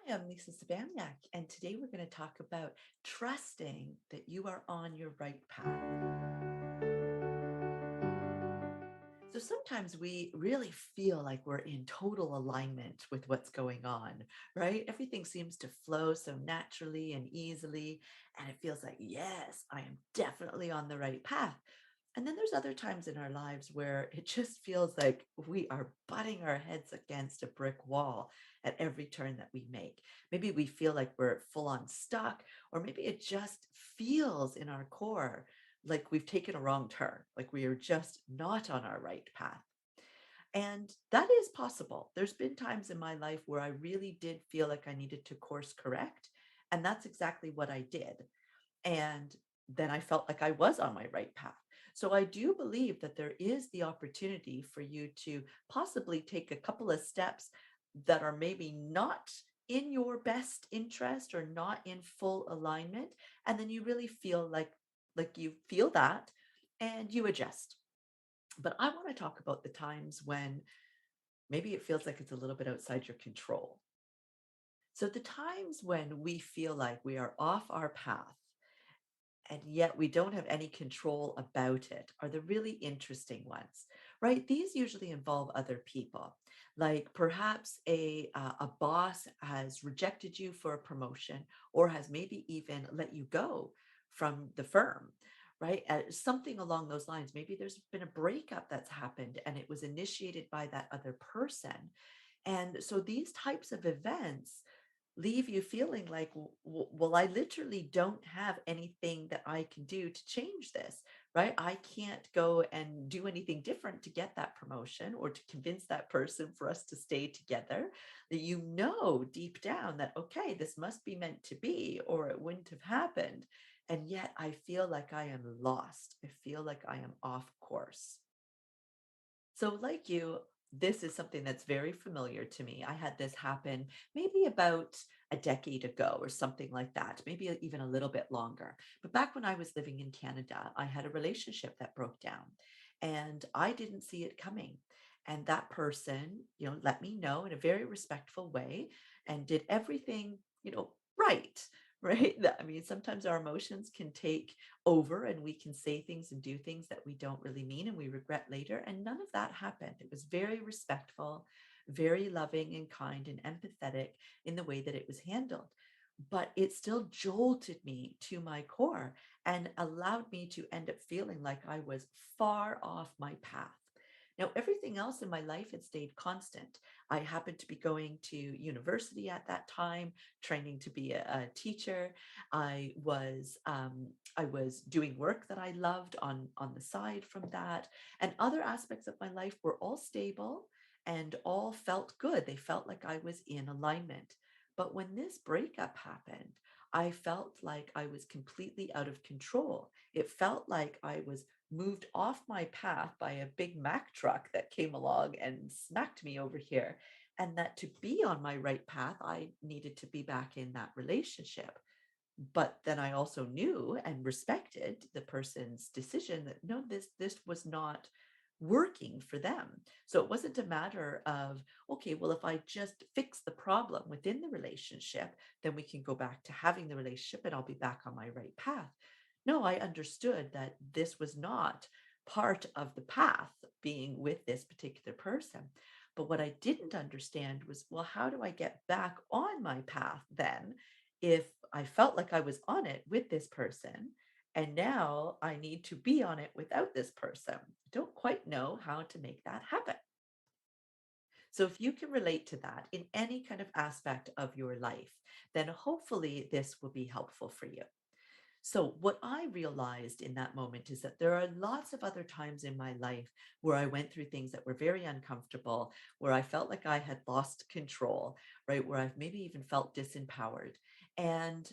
Hi, I'm Lisa Sabaniak, and today we're going to talk about trusting that you are on your right path. So sometimes we really feel like we're in total alignment with what's going on, right? Everything seems to flow so naturally and easily, and it feels like, yes, I am definitely on the right path. And then there's other times in our lives where it just feels like we are butting our heads against a brick wall at every turn that we make. Maybe we feel like we're full on stuck, or maybe it just feels in our core like we've taken a wrong turn, like we are just not on our right path. And that is possible. There's been times in my life where I really did feel like I needed to course correct. And that's exactly what I did. And then I felt like I was on my right path. So I do believe that there is the opportunity for you to possibly take a couple of steps that are maybe not in your best interest or not in full alignment, and then you really feel like you feel that and you adjust. But I want to talk about the times when maybe it feels like it's a little bit outside your control. So the times when we feel like we are off our path and yet we don't have any control about it are the really interesting ones, right? These usually involve other people. Like perhaps a boss has rejected you for a promotion or has maybe even let you go from the firm, right? Something along those lines. Maybe there's been a breakup that's happened and it was initiated by that other person. And so these types of events leave you feeling like, well, I literally don't have anything that I can do to change this, right? I can't go and do anything different to get that promotion or to convince that person for us to stay together. That you know deep down that, okay, this must be meant to be, or it wouldn't have happened. And yet I feel like I am lost. I feel like I am off course. So, like you, this is something that's very familiar to me. I had this happen maybe about a decade ago or something like that, maybe even a little bit longer. But back when I was living in Canada, I had a relationship that broke down and I didn't see it coming. And that person, let me know in a very respectful way and did everything, right. Right. I mean, sometimes our emotions can take over and we can say things and do things that we don't really mean and we regret later. And none of that happened. It was very respectful, very loving and kind and empathetic in the way that it was handled. But it still jolted me to my core and allowed me to end up feeling like I was far off my path. Now, everything else in my life had stayed constant. I happened to be going to university at that time, training to be a teacher. I was doing work that I loved on the side from that, and other aspects of my life were all stable and all felt good. They felt like I was in alignment. But when this breakup happened, I felt like I was completely out of control. It felt like I was moved off my path by a big Mack truck that came along and smacked me over here. And that to be on my right path, I needed to be back in that relationship. But then I also knew and respected the person's decision that no, this was not working for them. So it wasn't a matter of, okay, well, if I just fix the problem within the relationship, then we can go back to having the relationship and I'll be back on my right path. No, I understood that this was not part of the path being with this particular person. But what I didn't understand was, well, how do I get back on my path then if I felt like I was on it with this person and now I need to be on it without this person? I don't quite know how to make that happen. So, if you can relate to that in any kind of aspect of your life, then hopefully this will be helpful for you. So, what I realized in that moment is that there are lots of other times in my life where I went through things that were very uncomfortable, where I felt like I had lost control, right? Where I've maybe even felt disempowered. And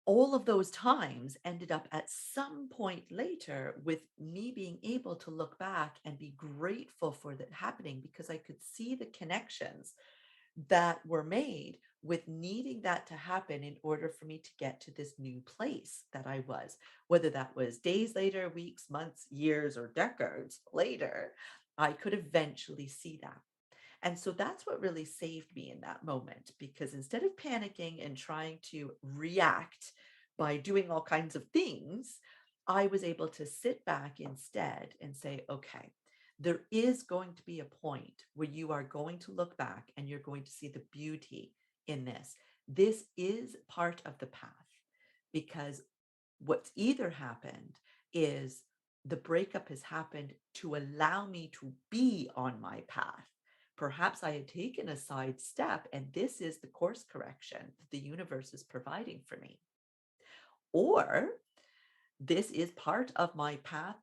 all of those times ended up at some point later with me being able to look back and be grateful for that happening because I could see the connections that were made with needing that to happen in order for me to get to this new place that I was, whether that was days later, weeks, months, years, or decades later, I could eventually see that. And so that's what really saved me in that moment because instead of panicking and trying to react by doing all kinds of things, I was able to sit back instead and say, okay, there is going to be a point where you are going to look back and you're going to see the beauty in this. This is part of the path because what's either happened is the breakup has happened to allow me to be on my path. Perhaps I had taken a side step, and this is the course correction that the universe is providing for me. Or this is part of my path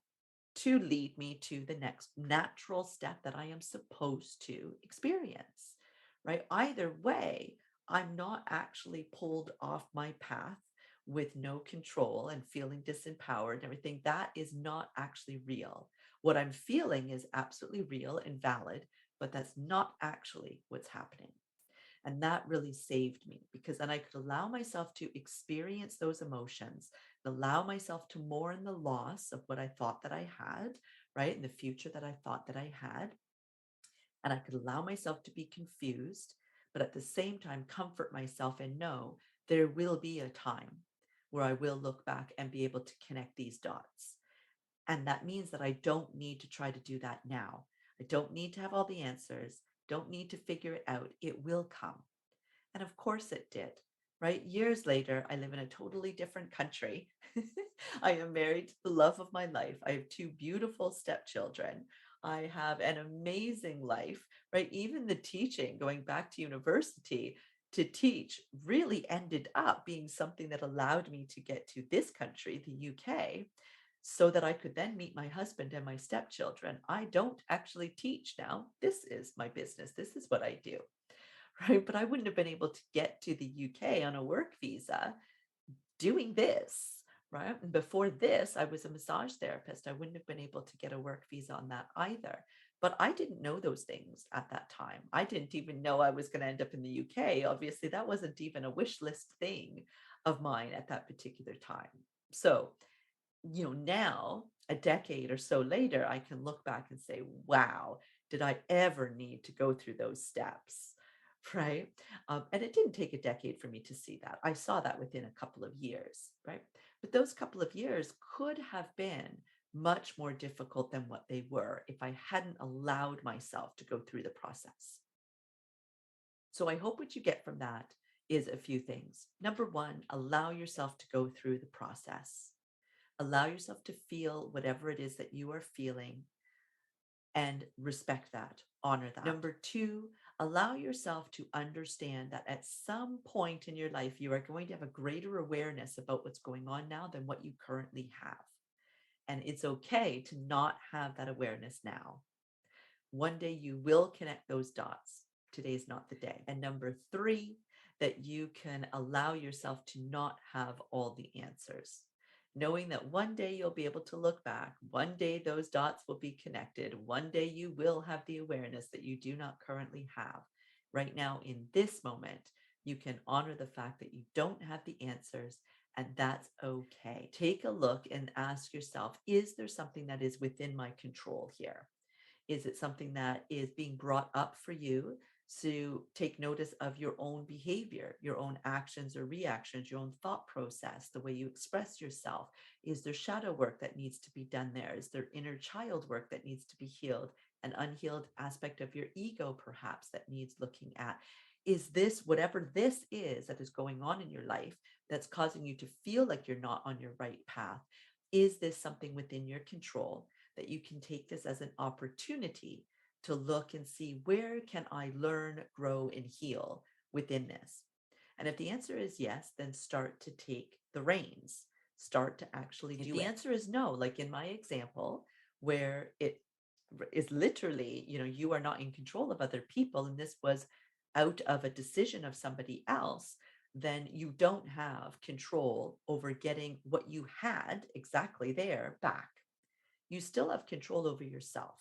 to lead me to the next natural step that I am supposed to experience, right? Either way, I'm not actually pulled off my path with no control and feeling disempowered and everything. That is not actually real. What I'm feeling is absolutely real and valid, but that's not actually what's happening. And that really saved me because then I could allow myself to experience those emotions, allow myself to mourn the loss of what I thought that I had, right? In the future that I thought that I had. And I could allow myself to be confused, but at the same time, comfort myself and know there will be a time where I will look back and be able to connect these dots. And that means that I don't need to try to do that now. I don't need to have all the answers, don't need to figure it out. It will come. And of course it did, right? Years later, I live in a totally different country. I am married to the love of my life. I have two beautiful stepchildren. I have an amazing life, right? Even the teaching, going back to university to teach, really ended up being something that allowed me to get to this country, the UK, so that I could then meet my husband and my stepchildren. I don't actually teach now. This is my business. This is what I do. Right? But I wouldn't have been able to get to the UK on a work visa doing this, right? And before this, I was a massage therapist. I wouldn't have been able to get a work visa on that either. But I didn't know those things at that time. I didn't even know I was going to end up in the UK. Obviously, that wasn't even a wish list thing of mine at that particular time. So, now a decade or so later, I can look back and say, wow, did I ever need to go through those steps? Right. And it didn't take a decade for me to see that. I saw that within a couple of years. Right. But those couple of years could have been much more difficult than what they were if I hadn't allowed myself to go through the process. So I hope what you get from that is a few things. Number one, allow yourself to go through the process. Allow yourself to feel whatever it is that you are feeling and respect that, honor that. Number two, allow yourself to understand that at some point in your life, you are going to have a greater awareness about what's going on now than what you currently have. And it's okay to not have that awareness now. One day you will connect those dots. Today's not the day. And number three, that you can allow yourself to not have all the answers. Knowing that one day you'll be able to look back, one day those dots will be connected, one day you will have the awareness that you do not currently have. Right now, in this moment, you can honor the fact that you don't have the answers, and that's okay. Take a look and ask yourself, is there something that is within my control here? Is it something that is being brought up for you to take notice of your own behavior, your own actions or reactions, your own thought process, the way you express yourself? Is there shadow work that needs to be done there? Is there inner child work that needs to be healed? An unhealed aspect of your ego, perhaps, that needs looking at? Is this whatever this is that is going on in your life that's causing you to feel like you're not on your right path? Is this something within your control? That you can take this as an opportunity to look and see, where can I learn, grow, and heal within this? And if the answer is yes, then start to take the reins, start to actually do it. If the answer is no, like in my example, where it is literally, you are not in control of other people, and this was out of a decision of somebody else, then you don't have control over getting what you had exactly there back. You still have control over yourself.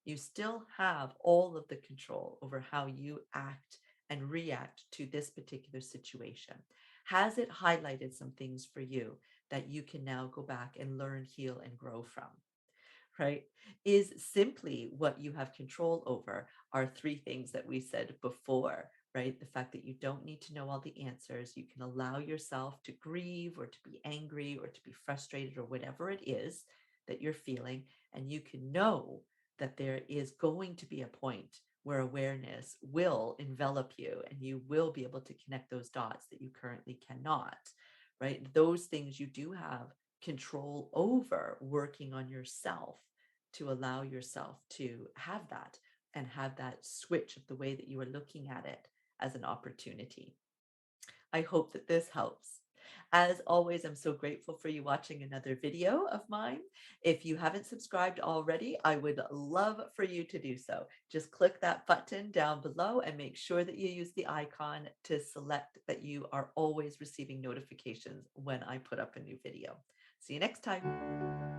You still have all of the control over how you act and react to this particular situation. Has it highlighted some things for you that you can now go back and learn, heal, and grow from? right, is simply what you have control over are three things that we said before, right? The fact that you don't need to know all the answers. You can allow yourself to grieve or to be angry or to be frustrated or whatever it is that you're feeling. And you can know that there is going to be a point where awareness will envelop you and you will be able to connect those dots that you currently cannot, right? Those things you do have control over working on yourself to allow yourself to have that and have that switch of the way that you are looking at it as an opportunity. I hope that this helps. As always, I'm so grateful for you watching another video of mine. If you haven't subscribed already, I would love for you to do so. Just click that button down below and make sure that you use the icon to select that you are always receiving notifications when I put up a new video. See you next time.